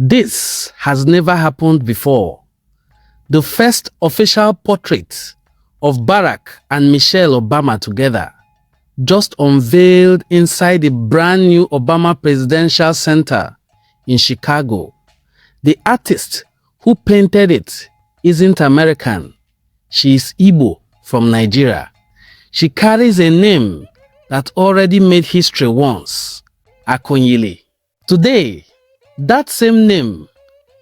This has never happened before. The first official portrait of Barack and Michelle Obama together just unveiled inside the brand new Obama Presidential Center in Chicago. The artist who painted it isn't American. She is Igbo from Nigeria. She carries a name that already made history once, Akunyili. Today, that same name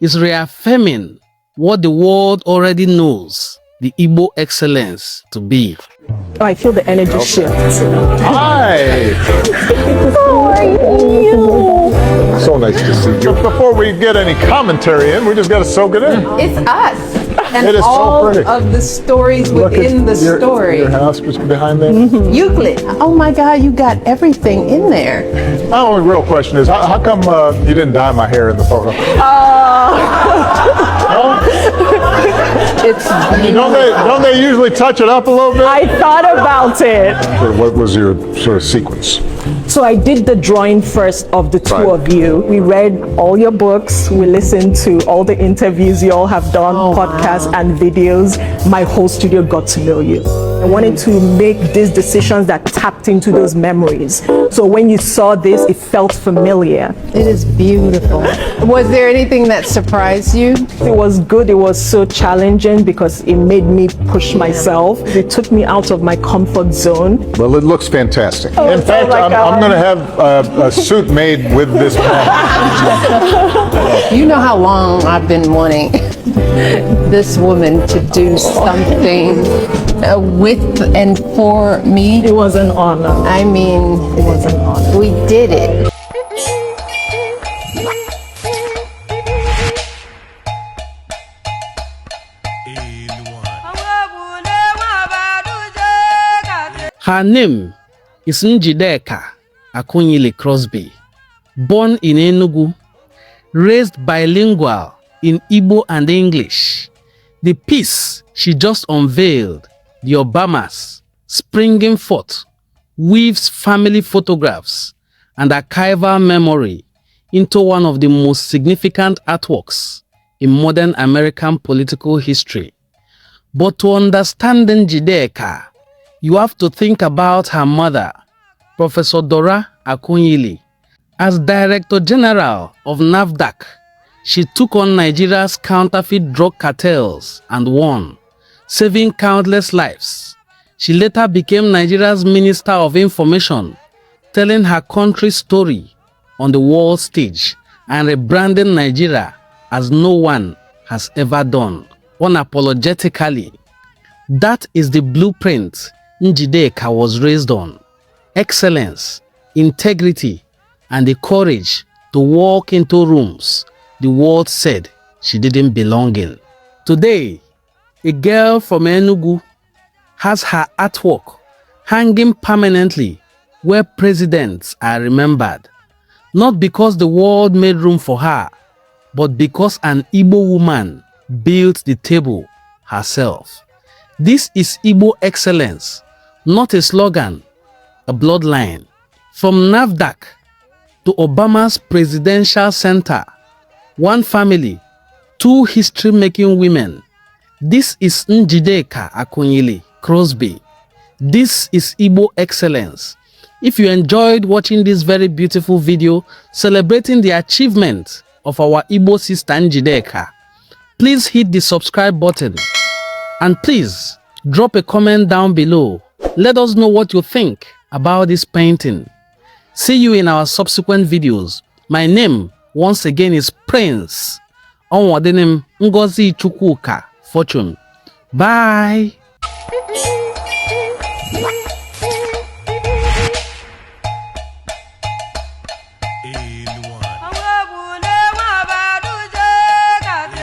is reaffirming what the world already knows the Igbo excellence to be. Oh, I feel the energy shift. Hi! How are you? So nice to see you. Before we get any commentary in, we just got to soak it in. It's us. And It is so all pretty. of the stories Look at within the story. Your house was behind there. Euclid. Oh my God, you got everything in there. My only real question is, how come you didn't dye my hair in the photo? It's Don't they usually touch it up a little bit? I thought about it. What was your sort of sequence? So I did the drawing first of the two Right. of you. We read all your books. We listened to all the interviews you all have done, podcasts and videos. My whole studio got to know you. I wanted to make these decisions that tapped into those memories. So when you saw this, it felt familiar. It is beautiful. Was there anything that surprised you? It was good. It was so challenging because it made me push myself. It took me out of my comfort zone. Well, it looks fantastic. Oh, In fact, my I'm God. going to have a suit made with this pattern. You know how long I've been wanting this woman to do something with and for me. It was an honor. I mean, It was an honor. we did it. Her name is Njideka Akunyili-Crosby. Born in Enugu, raised bilingual in Igbo and English. The piece she just unveiled, The Obamas, Springing Forth, weaves family photographs and archival memory into one of the most significant artworks in modern American political history. But to understand Njideka, you have to think about her mother, Professor Dora Akunyili. As Director-General of NAFDAC, she took on Nigeria's counterfeit drug cartels and won, saving countless lives. She later became Nigeria's Minister of Information, telling her country's story on the world stage and rebranding Nigeria as no one has ever done, unapologetically. That is the blueprint Njideka was raised on: excellence, integrity, and the courage to walk into rooms the world said she didn't belong in. Today, a girl from Enugu has her artwork hanging permanently where presidents are remembered, not because the world made room for her, but because an Igbo woman built the table herself. This is Igbo excellence, not a slogan, a bloodline. From NAFDAC to Obama's Presidential Center, one family, two history-making women. This is Njideka Akunyili-Crosby. This is Igbo excellence. If you enjoyed watching this very beautiful video celebrating the achievement of our Igbo sister Njideka, please hit the subscribe button and please drop a comment down below. Let us know what you think about this painting. See you in our subsequent videos. My name once again is Prince Onwadenim Ngozi Chukwuka Fortune. Bye.